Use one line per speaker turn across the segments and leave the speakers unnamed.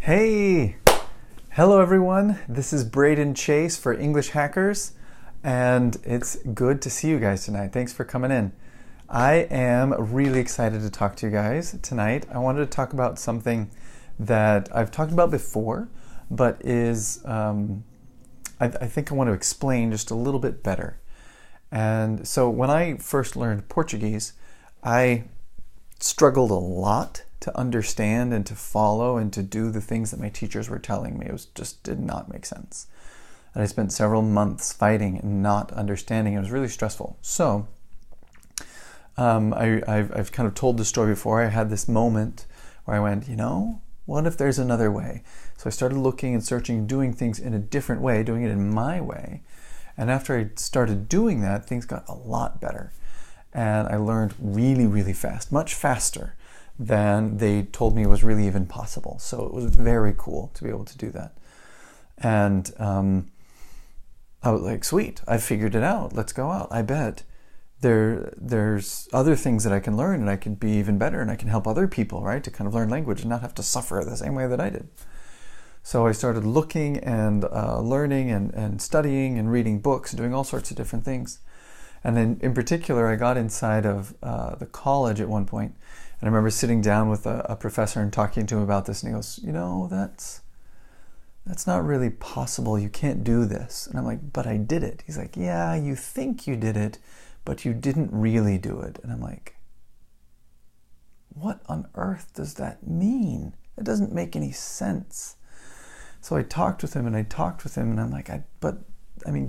Hey! Hello everyone, this is Braden Chase for English Hackers, and it's good to see you guys tonight. Thanks for coming in. I am really excited to talk to you guys tonight. I wanted to talk about something that I've talked about before, but is, I think I want to explain just a little bit better. And so when I first learned Portuguese, I struggled a lot to understand and to follow and to do the things that my teachers were telling me. It just did not make sense. And I spent several months fighting and not understanding. It was really stressful. So I've kind of told this story before. I had this moment where I went, what if there's another way? So I started looking and searching, doing things in a different way, doing it in my way. And after I started doing that, things got a lot better. And I learned really, really fast, much faster than they told me was really even possible. So it was very cool to be able to do that. And I was like, sweet, I figured it out. Let's go out. I bet there's other things that I can learn and I can be even better and I can help other people, right, to kind of learn language and not have to suffer the same way that I did. So I started looking and learning and studying and reading books and doing all sorts of different things. And then in particular, I got inside of the college at one point. And I remember sitting down with a professor and talking to him about this. And he goes, that's not really possible. You can't do this. And I'm like, but I did it. He's like, yeah, you think you did it, but you didn't really do it. And I'm like, what on earth does that mean? It doesn't make any sense. So I talked with him and I'm like,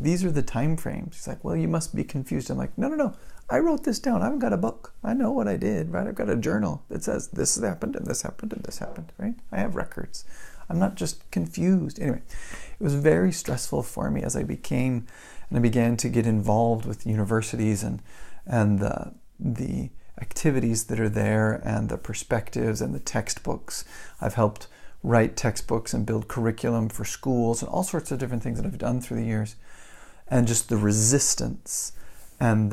these are the time frames. He's like, well, you must be confused. I'm like, no. I wrote this down. I've got a book. I know what I did, right? I've got a journal that says this happened and this happened and this happened, right? I have records. I'm not just confused. Anyway, it was very stressful for me as I began to get involved with universities and the activities that are there and the perspectives and the textbooks. I've helped write textbooks and build curriculum for schools and all sorts of different things that I've done through the years. And just the resistance and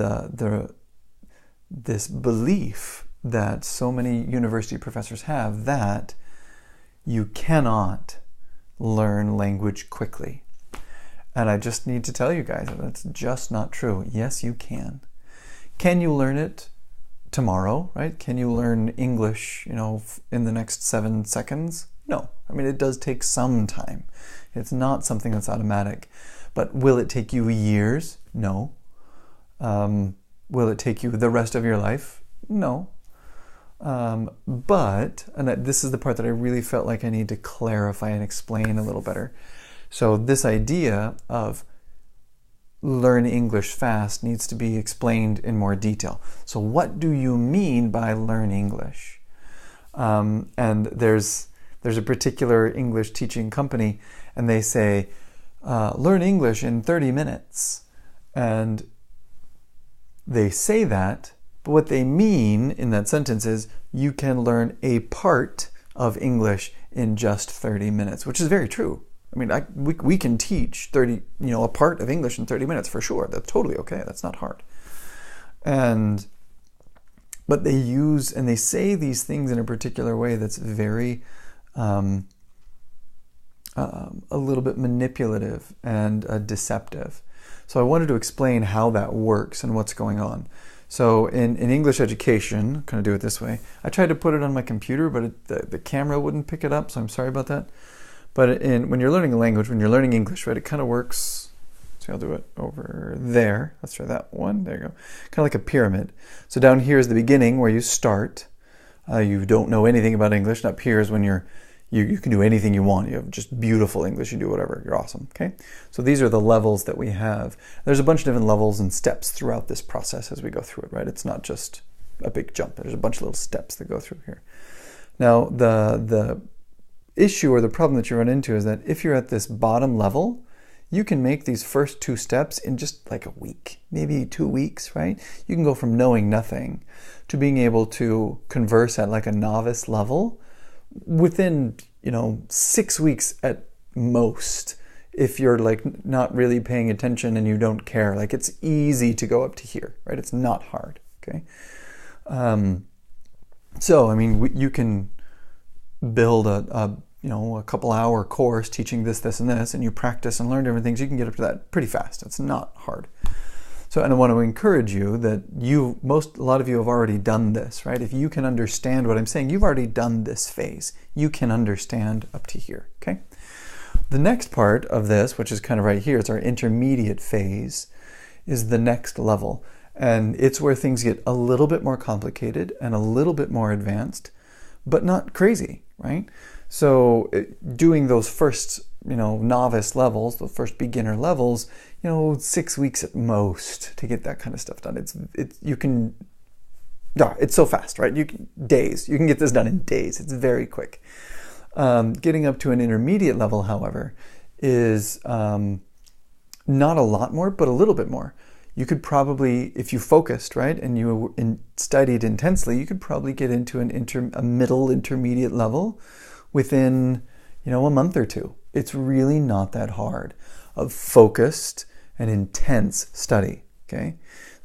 this belief that so many university professors have that you cannot learn language quickly. And I just need to tell you guys that that's just not true. Yes, you can. Can you learn it tomorrow, right? Can you learn English, in the next 7 seconds? No. It does take some time. It's not something that's automatic. But will it take you years? No. Will it take you the rest of your life? No. This is the part that I really felt like I need to clarify and explain a little better. So this idea of learn English fast needs to be explained in more detail. So what do you mean by learn English? And there's a particular English teaching company, and they say, learn English in 30 minutes. And they say that, but what they mean in that sentence is you can learn a part of English in just 30 minutes, which is very true. We can teach a part of English in 30 minutes for sure. That's totally okay. That's not hard. But they use and they say these things in a particular way that's very a little bit manipulative and deceptive. So I wanted to explain how that works and what's going on. So in English education, I'm going to do it this way. I tried to put it on my computer, but the camera wouldn't pick it up, so I'm sorry about that. But when you're learning a language, when you're learning English, right, it kind of works. So I'll do it over there. Let's try that one. There you go. Kind of like a pyramid. So down here is the beginning where you start. You don't know anything about English. And up here is when you can do anything you want. You have just beautiful English. You do whatever. You're awesome. Okay? So these are the levels that we have. There's a bunch of different levels and steps throughout this process as we go through it, right? It's not just a big jump. There's a bunch of little steps that go through here. Now, the issue or the problem that you run into is that if you're at this bottom level, you can make these first 2 steps in just like a week, maybe 2 weeks, right? You can go from knowing nothing to being able to converse at like a novice level within 6 weeks at most, if you're like not really paying attention and you don't care. Like it's easy to go up to here, right? It's not hard, okay? So, I mean, you can build a a couple hour course teaching this, this, and this, and you practice and learn different things, you can get up to that pretty fast. It's not hard. So, and I want to encourage you that a lot of you have already done this, right? If you can understand what I'm saying, you've already done this phase. You can understand up to here, okay? The next part of this, which is kind of right here, it's our intermediate phase, is the next level. And it's where things get a little bit more complicated and a little bit more advanced, but not crazy, right? So doing those first, novice levels, the first beginner levels, 6 weeks at most to get that kind of stuff done. It's so fast, right? You can get this done in days. It's very quick. Getting up to an intermediate level, however, is not a lot more, but a little bit more. You could probably, if you focused, right, and you studied intensely, you could probably get into a middle intermediate level within, a month or two. It's really not that hard of focused and intense study, okay?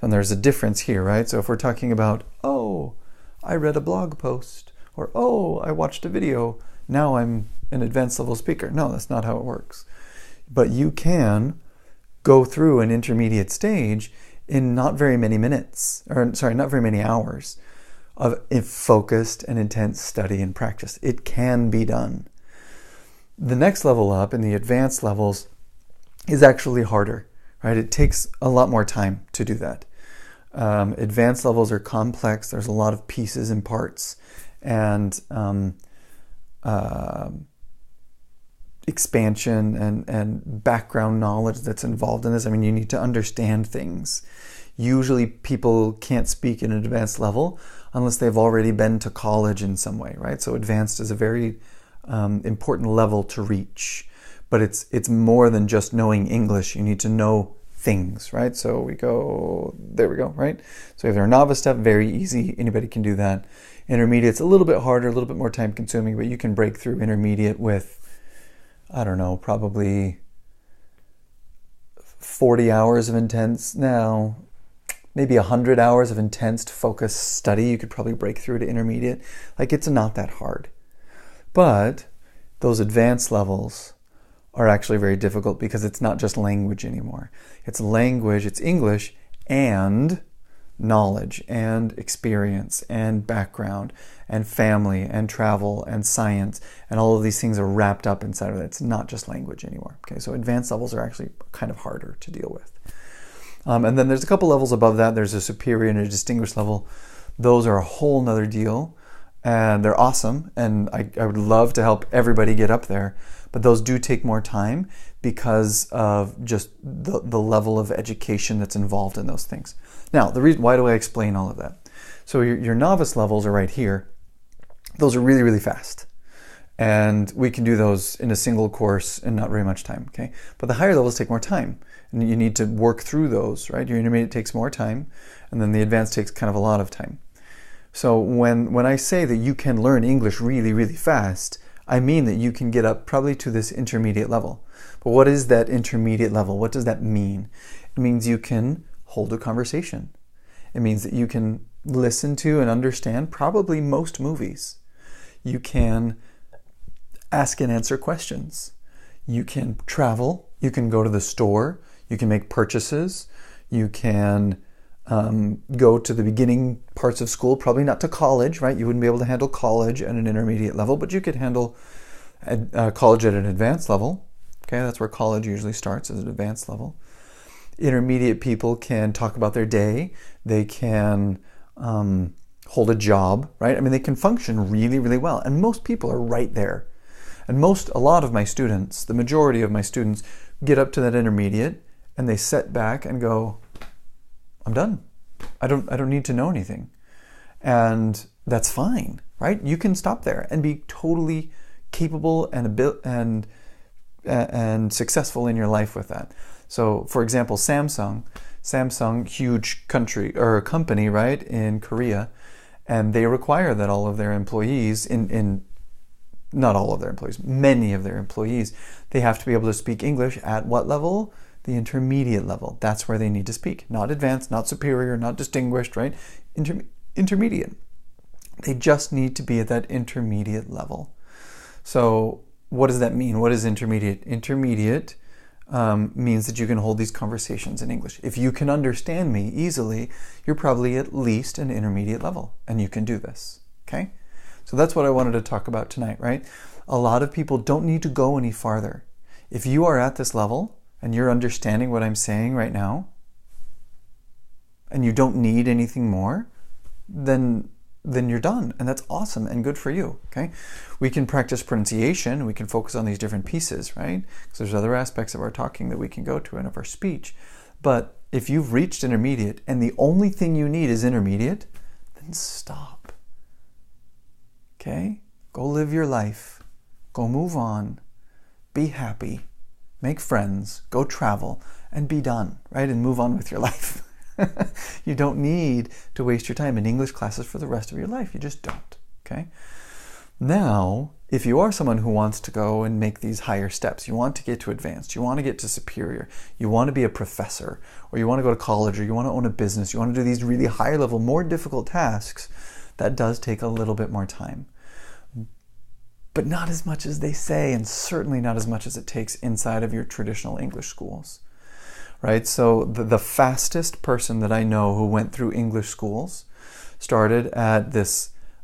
And there's a difference here, right? So if we're talking about, I read a blog post, or, I watched a video, now I'm an advanced level speaker. No, that's not how it works. But you can go through an intermediate stage in not very many hours of focused and intense study and practice. It can be done. The next level up in the advanced levels is actually harder, right? It takes a lot more time to do that. Advanced levels are complex. There's a lot of pieces and parts and expansion and background knowledge that's involved in this. I mean, you need to understand things. Usually people can't speak at an advanced level unless they've already been to college in some way, right? So advanced is a very important level to reach, but it's more than just knowing English. You need to know things, right? So there we go, right? So if they're a novice step, very easy. Anybody can do that. Intermediate's a little bit harder, a little bit more time consuming, but you can break through intermediate with, probably 40 hours of maybe 100 hours of intense focused study. You could probably break through to intermediate. It's not that hard. But those advanced levels are actually very difficult because it's not just language anymore. It's language, it's English, and knowledge, and experience, and background, and family, and travel, and science, and all of these things are wrapped up inside of it. It's not just language anymore. Okay, so advanced levels are actually kind of harder to deal with. And then there's a couple levels above that. There's a superior and a distinguished level. Those are a whole nother deal, and they're awesome, and I would love to help everybody get up there, but those do take more time because of just the level of education that's involved in those things. Now, the reason why do I explain all of that? So your novice levels are right here. Those are really, really fast. And we can do those in a single course in not very much time, okay? But the higher levels take more time, and you need to work through those, right? Your intermediate takes more time, and then the advanced takes kind of a lot of time. So when I say that you can learn English really, really fast, I mean that you can get up probably to this intermediate level. But what is that intermediate level? What does that mean? It means you can hold a conversation. It means that you can listen to and understand probably most movies. You can ask and answer questions. You can travel. You can go to the store. You can make purchases. You can go to the beginning parts of school, probably not to college, right? You wouldn't be able to handle college at an intermediate level, but you could handle college at an advanced level. Okay, that's where college usually starts, as an advanced level. Intermediate people can talk about their day. They can hold a job, right? I mean, they can function really, really well. And most people are right there. And a lot of my students, the majority of my students, get up to that intermediate and they sit back and go, I'm done. I don't need to know anything. And that's fine, right? You can stop there and be totally capable and successful in your life with that. So, for example, Samsung, huge company, right, in Korea, and they require that all of their employees, not all of their employees, many of their employees, they have to be able to speak English at what level? The intermediate level. That's where they need to speak. Not advanced, not superior, not distinguished, right? Intermediate. They just need to be at that intermediate level. So what does that mean? What is intermediate? Intermediate means that you can hold these conversations in English. If you can understand me easily, you're probably at least an intermediate level, and you can do this, okay? So that's what I wanted to talk about tonight, right? A lot of people don't need to go any farther. If you are at this level, and you're understanding what I'm saying right now, and you don't need anything more, then you're done, and that's awesome and good for you, okay? We can practice pronunciation, we can focus on these different pieces, right? Because there's other aspects of our talking that we can go to and of our speech. But if you've reached intermediate and the only thing you need is intermediate, then stop, okay? Go live your life, go move on, be happy, make friends, go travel, and be done, right? And move on with your life. You don't need to waste your time in English classes for the rest of your life. You just don't, okay? Now, if you are someone who wants to go and make these higher steps, you want to get to advanced, you want to get to superior, you want to be a professor, or you want to go to college, or you want to own a business, you want to do these really higher level, more difficult tasks, that does take a little bit more time. But not as much as they say, and certainly not as much as it takes inside of your traditional English schools. Right? So the fastest person that I know who went through English schools started at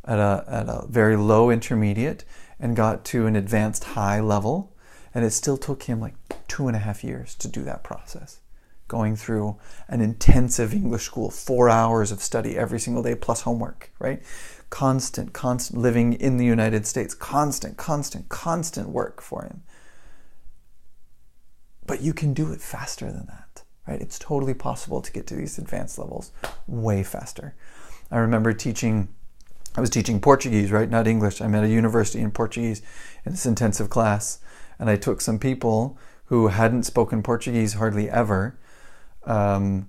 a very low intermediate and got to an advanced high level, and it still took him like 2.5 years to do that process, going through an intensive English school, 4 hours of study every single day plus homework, right? Constant living in the United States, constant work for him. But you can do it faster than that, right? It's totally possible to get to these advanced levels way faster. I remember I was teaching Portuguese, right? Not English. I'm at a university in Portuguese in this intensive class. And I took some people who hadn't spoken Portuguese hardly ever, who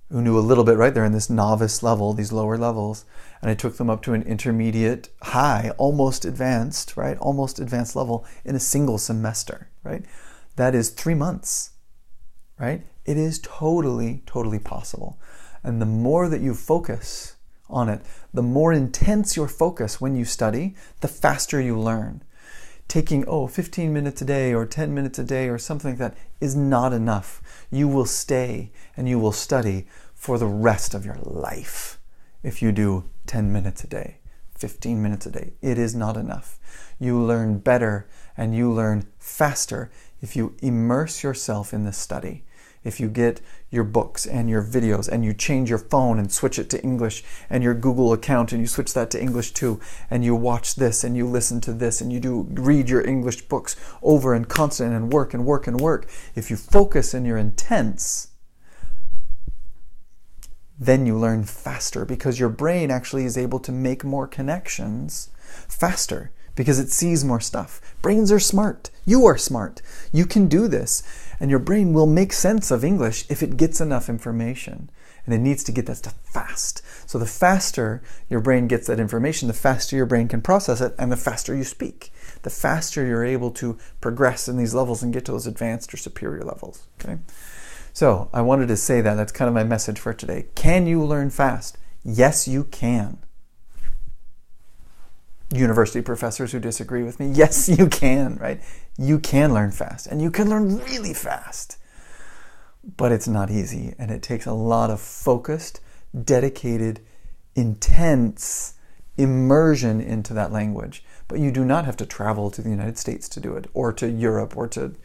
knew a little bit, right? They're in this novice level, these lower levels. And I took them up to an intermediate, high, almost advanced, right? Almost advanced level in a single semester, right? That is 3 months, right? It is totally possible. And the more that you focus on it, the more intense your focus when you study, the faster you learn. Taking, 15 minutes a day or 10 minutes a day or something like that is not enough. You will stay and you will study for the rest of your life if you do 10 minutes a day, 15 minutes a day. It is not enough. You learn better and you learn faster if you immerse yourself in the study. If you get your books and your videos and you change your phone and switch it to English, and your Google account and you switch that to English too, and you watch this and you listen to this and you read your English books over and constant and work. If you focus and you're intense, then you learn faster because your brain actually is able to make more connections faster because it sees more stuff. Brains are smart. You are smart. You can do this. And your brain will make sense of English if it gets enough information. And it needs to get that stuff fast. So the faster your brain gets that information, the faster your brain can process it, and the faster you speak. The faster you're able to progress in these levels and get to those advanced or superior levels. Okay? So I wanted to say that. That's kind of my message for today. Can you learn fast? Yes, you can. University professors who disagree with me, yes, you can, right? You can learn fast, and you can learn really fast. But it's not easy, and it takes a lot of focused, dedicated, intense immersion into that language. But you do not have to travel to the United States to do it, or to Europe, or to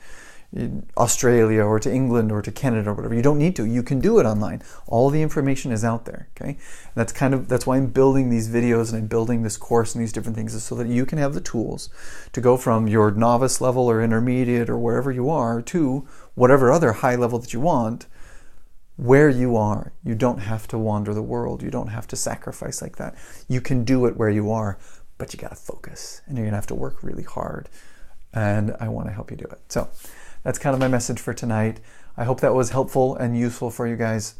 Australia, or to England, or to Canada, or whatever. You don't need to. You can do it online. All the information is out there, okay? That's why I'm building these videos and I'm building this course and these different things, is so that you can have the tools to go from your novice level or intermediate or wherever you are to whatever other high level that you want, where you are. You don't have to wander the world. You don't have to sacrifice like that. You can do it where you are, but you got to focus, and you're going to have to work really hard. And I want to help you do it. So that's kind of my message for tonight. I hope that was helpful and useful for you guys.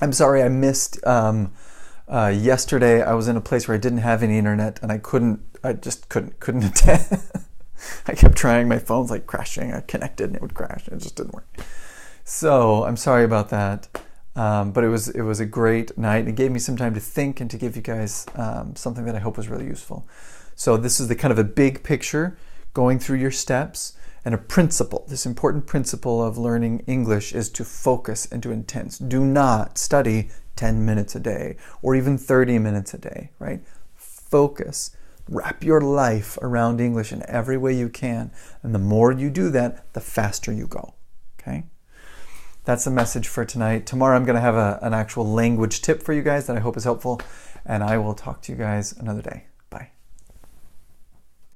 I'm sorry I missed yesterday. I was in a place where I didn't have any internet, and I just couldn't attend. I kept trying. My phone's like crashing. I connected and it would crash. It just didn't work. So I'm sorry about that. But it was a great night. It gave me some time to think and to give you guys something that I hope was really useful. So this is the kind of a big picture going through your steps. And a principle, this important principle of learning English is to focus and to intense. Do not study 10 minutes a day or even 30 minutes a day, right? Focus. Wrap your life around English in every way you can. And the more you do that, the faster you go, okay? That's the message for tonight. Tomorrow I'm going to have an actual language tip for you guys that I hope is helpful. And I will talk to you guys another day.